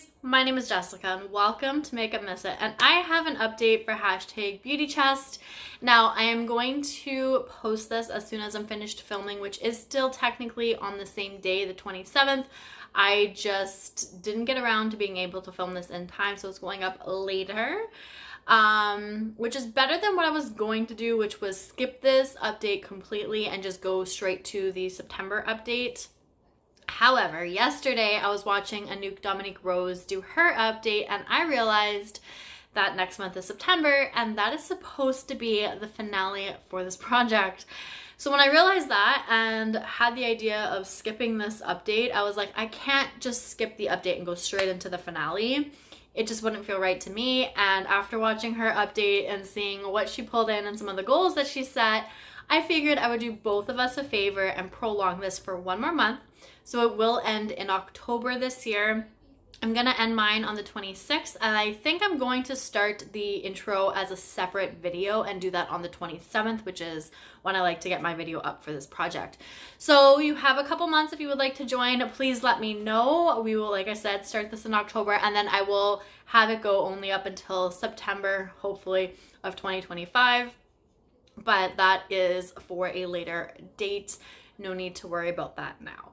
lovelies, my name is Jessica and welcome to makeup.misfit, and I have an update for hashtag beauty chest. Now I am going to post this as soon as I'm finished filming, which is still technically on the same day, the 27th. I just didn't get around to being able to film this in time, so it's going up later. Which is better than what I was going to do, which was skip this update completely and just go straight to the September update. However, yesterday I was watching Anouk Dominique Rose do her update and I realized that next month is September and that is supposed to be the finale for this project. So when I realized that and had the idea of skipping this update, I was like, I can't just skip the update and go straight into the finale. It just wouldn't feel right to me. And after watching her update and seeing what she pulled in and some of the goals that she set, I figured I would do both of us a favor and prolong this for one more month. So it will end in October this year. I'm gonna end mine on the 26th, and I think I'm going to start the intro as a separate video and do that on the 27th, which is when I like to get my video up for this project. So you have a couple months if you would like to join. Please let me know. We will, like I said, start this in October, and then I will have it go only up until September, hopefully, of 2025. But that is for a later date. No need to worry about that now.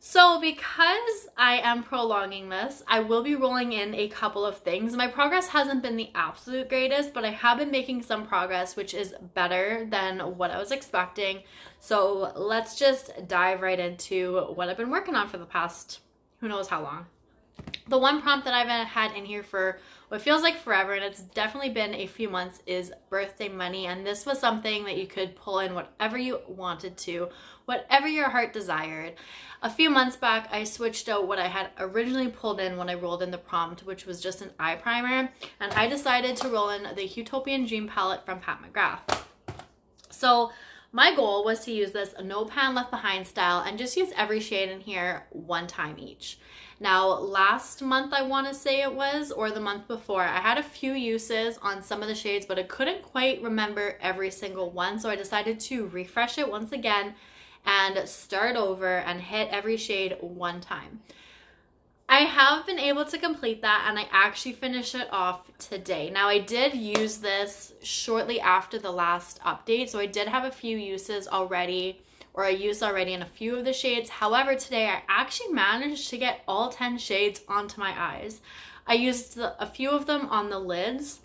So because I am prolonging this, I will be rolling in a couple of things. My progress hasn't been the absolute greatest, but I have been making some progress, which is better than what I was expecting. So let's just dive right into what I've been working on for the past, who knows how long. The one prompt that I've had in here for what feels like forever, and it's definitely been a few months, is birthday money. And this was something that you could pull in whatever you wanted to, whatever your heart desired. A few months back, I switched out what I had originally pulled in when I rolled in the prompt, which was just an eye primer. And I decided to roll in the Huetopian Dream Palette from mcgrath. So my goal was to use this no pan left behind style and just use every shade in here one time each. Now, last month I want to say it was, or the month before, I had a few uses on some of the shades, but I couldn't quite remember every single one. So I decided to refresh it once again and start over and hit every shade one time. I have been able to complete that and I actually finished it off today. Now I did use this shortly after the last update, so I did have a few uses already, or I used already in a few of the shades. However, today I actually managed to get all 10 shades onto my eyes. I used a few of them on the lids.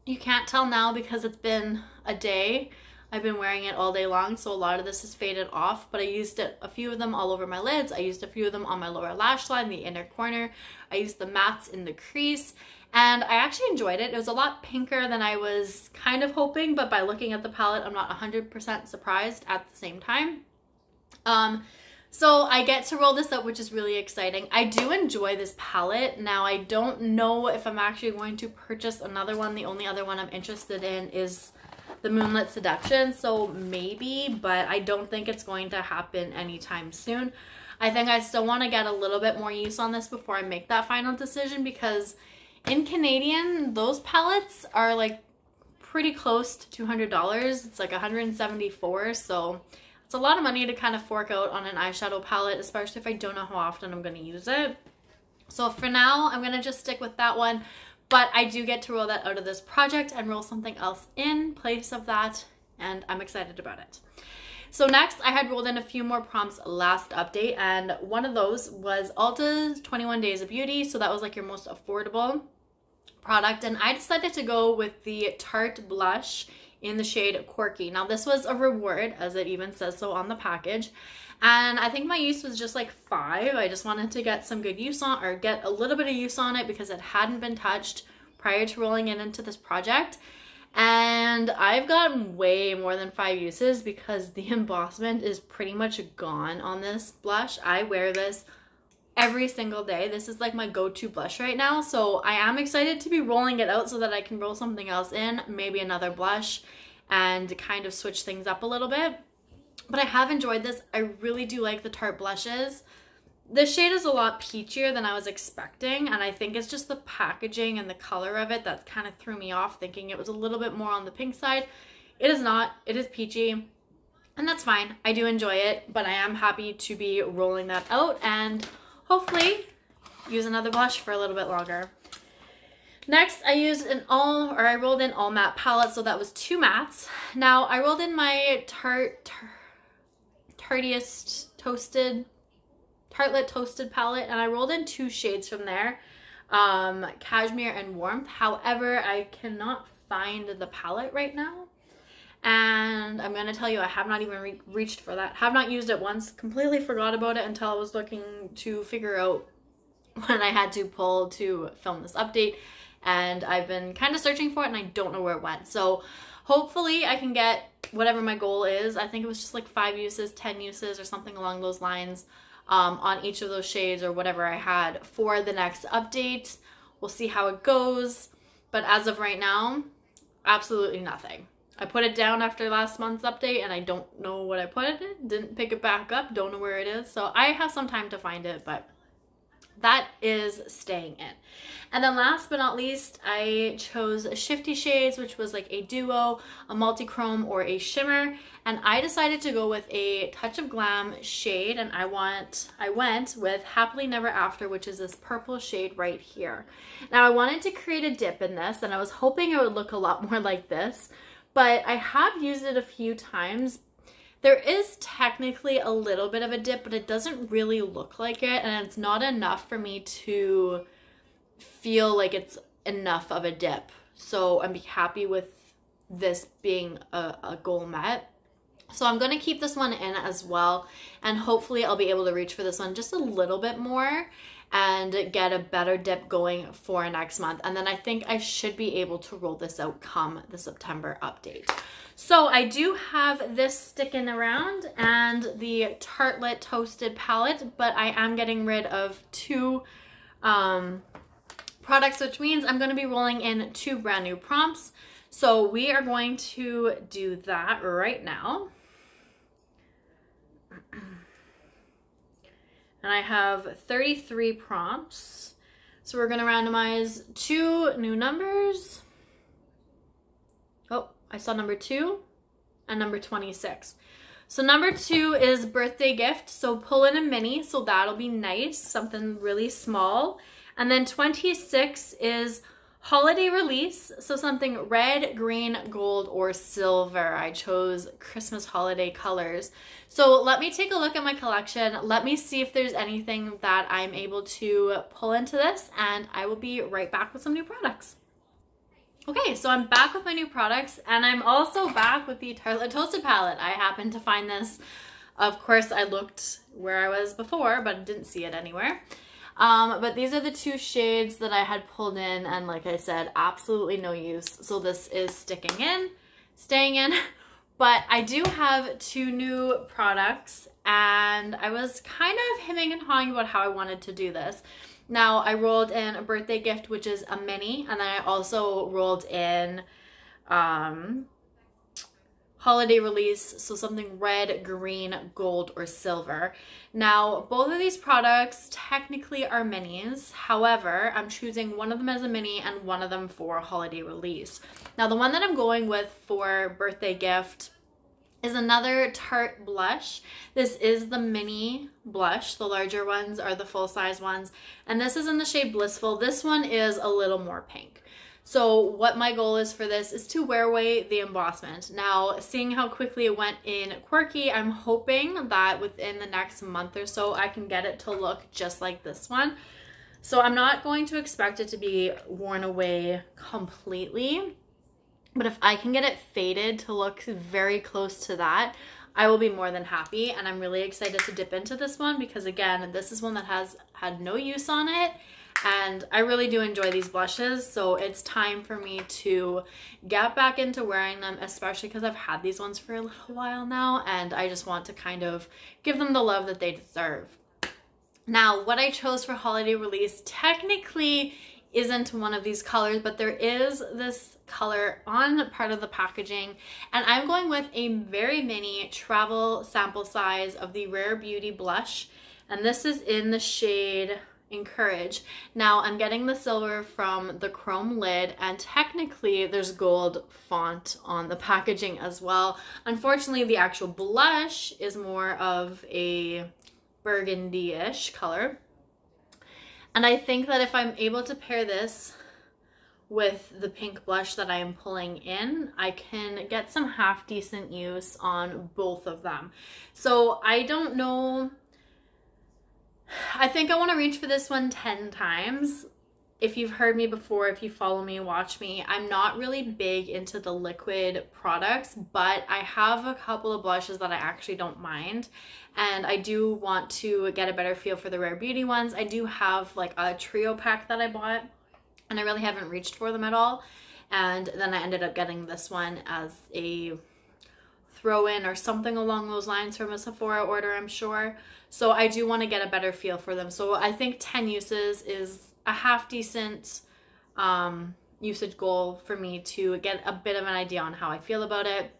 You can't tell now because it's been a day. I've been wearing it all day long, so a lot of this is faded off, but I used a few of them all over my lids. I used a few of them on my lower lash line, the inner corner. I used the mattes in the crease, and I actually enjoyed it. It was a lot pinker than I was kind of hoping, but by looking at the palette, I'm not 100% surprised at the same time. So I get to roll this up, which is really exciting. I do enjoy this palette. Now, I don't know if I'm actually going to purchase another one. The only other one I'm interested in is the Moonlit Seduction, so maybe, but I don't think it's going to happen anytime soon. I think I still want to get a little bit more use on this before I make that final decision, because in Canadian, those palettes are like pretty close to $200. It's like $174, so it's a lot of money to kind of fork out on an eyeshadow palette, especially if I don't know how often I'm going to use it. So for now, I'm going to just stick with that one. But I do get to roll that out of this project and roll something else in place of that, and I'm excited about it. So next, I had rolled in a few more prompts last update, and one of those was Ulta's 21 Days of Beauty, so that was like your most affordable product, and I decided to go with the Tarte blush in the shade Quirky. Now this was a reward, as it even says so on the package. And I think my use was just like 5. I just wanted to get some good use on, or get a little bit of use on it because it hadn't been touched prior to rolling it into this project. And I've gotten way more than 5 uses because the embossment is pretty much gone on this blush. I wear this every single day. This is like my go-to blush right now. So I am excited to be rolling it out so that I can roll something else in, maybe another blush, and kind of switch things up a little bit. But I have enjoyed this. I really do like the Tarte blushes. This shade is a lot peachier than I was expecting, and I think it's just the packaging and the color of it that kind of threw me off, thinking it was a little bit more on the pink side. It is not. It is peachy, and that's fine. I do enjoy it, but I am happy to be rolling that out, and hopefully use another blush for a little bit longer. Next, I rolled in all matte palette, so that was 2 mattes. Now, I rolled in my Tartelette Toasted palette, and I rolled in 2 shades from there, Cashmere and Warmth. However, I cannot find the palette right now, and I'm gonna tell you, I have not even reached for that. Have not used it once, completely forgot about it until I was looking to figure out when I had to pull to film this update, and I've been kind of searching for it and I don't know where it went. So hopefully I can get whatever my goal is. I think it was just like 5 uses, 10 uses or something along those lines on each of those shades or whatever I had for the next update. We'll see how it goes, but as of right now, absolutely nothing. I put it down after last month's update and I don't know what I put in it. Didn't pick it back up, don't know where it is. So I have some time to find it, but that is staying in. And then last but not least, I chose Shifty shades, which was like a duo, a multi-chrome, or a shimmer. And I decided to go with a touch of glam shade, and I went with Happily Never After, which is this purple shade right here. Now I wanted to create a dip in this, and I was hoping it would look a lot more like this, but I have used it a few times. There is technically a little bit of a dip, but it doesn't really look like it, and it's not enough for me to feel like it's enough of a dip. So I'm happy with this being a goal met. So I'm going to keep this one in as well, and hopefully I'll be able to reach for this one just a little bit more and get a better dip going for next month. And then I think I should be able to roll this out come the September update. So I do have this sticking around and the Tartelette Toasted palette, but I am getting rid of 2 products, which means I'm going to be rolling in 2 brand new prompts. So we are going to do that right now. And I have 33 prompts. So we're going to randomize 2 new numbers. Oh, I saw number 2 and number 26. So number 2 is birthday gift. So pull in a mini. So that'll be nice. Something really small. And then 26 is holiday release. So something red, green, gold, or silver. I chose Christmas holiday colors. So let me take a look at my collection. Let me see if there's anything that I'm able to pull into this, and I will be right back with some new products. Okay, so I'm back with my new products, and I'm also back with the Tartelette Toasted palette. I happened to find this. Of course, I looked where I was before, but didn't see it anywhere. But these are the 2 shades that I had pulled in, and like I said, absolutely no use. So this is staying in. But I do have 2 new products, and I was kind of hemming and hawing about how I wanted to do this. Now, I rolled in a birthday gift, which is a mini, and then I also rolled in holiday release, so something red, green, gold, or silver. Now, both of these products technically are minis. However, I'm choosing one of them as a mini and one of them for holiday release. Now, the one that I'm going with for birthday gift is another Tarte blush. This is the mini blush. The larger ones are the full-size ones, and this is in the shade Blissful. This one is a little more pink. So what my goal is for this is to wear away the embossment. Now, seeing how quickly it went in Quirky, I'm hoping that within the next month or so, I can get it to look just like this one. So I'm not going to expect it to be worn away completely, but if I can get it faded to look very close to that, I will be more than happy. And I'm really excited to dip into this one because, again, this is one that has had no use on it. And I really do enjoy these blushes, so it's time for me to get back into wearing them, especially because I've had these ones for a little while now, and I just want to kind of give them the love that they deserve. Now, what I chose for holiday release technically isn't one of these colors, but there is this color on part of the packaging, and I'm going with a very mini travel sample size of the Rare Beauty blush, and this is in the shade Encourage. Now, I'm getting the silver from the chrome lid, and technically there's gold font on the packaging as well. Unfortunately, the actual blush is more of a burgundy-ish color. And I think that if I'm able to pair this with the pink blush that I am pulling in, I can get some half decent use on both of them. So I don't know. I think I want to reach for this one 10 times. If you've heard me before, if you follow me, watch me, I'm not really big into the liquid products, but I have a couple of blushes that I actually don't mind. And I do want to get a better feel for the Rare Beauty ones. I do have like a trio pack that I bought, and I really haven't reached for them at all. And then I ended up getting this one as a throw-in or something along those lines from a Sephora order, I'm sure. So I do want to get a better feel for them. So I think 10 uses is a half decent usage goal for me to get a bit of an idea on how I feel about it.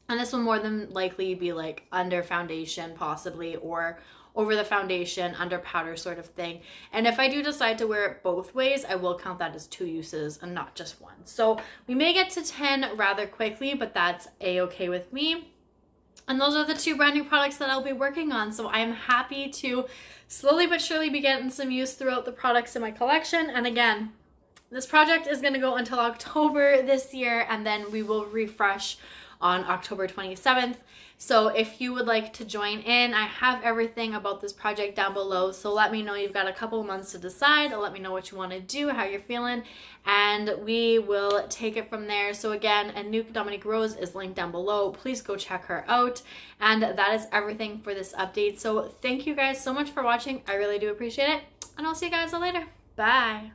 And this will more than likely be like under foundation possibly, or over the foundation, under powder sort of thing. And if I do decide to wear it both ways, I will count that as 2 uses and not just one. So we may get to 10 rather quickly, but that's a-okay with me. And those are the 2 brand new products that I'll be working on. So I am happy to slowly but surely be getting some use throughout the products in my collection. And again, this project is going to go until October this year, and then we will refresh on October 27th. So if you would like to join in, I have everything about this project down below. So let me know. You've got a couple of months to decide. Let me know what you want to do, how you're feeling, and we will take it from there. So again, Anouk Dominique Rose is linked down below. Please go check her out. And that is everything for this update. So thank you guys so much for watching. I really do appreciate it. And I'll see you guys later. Bye.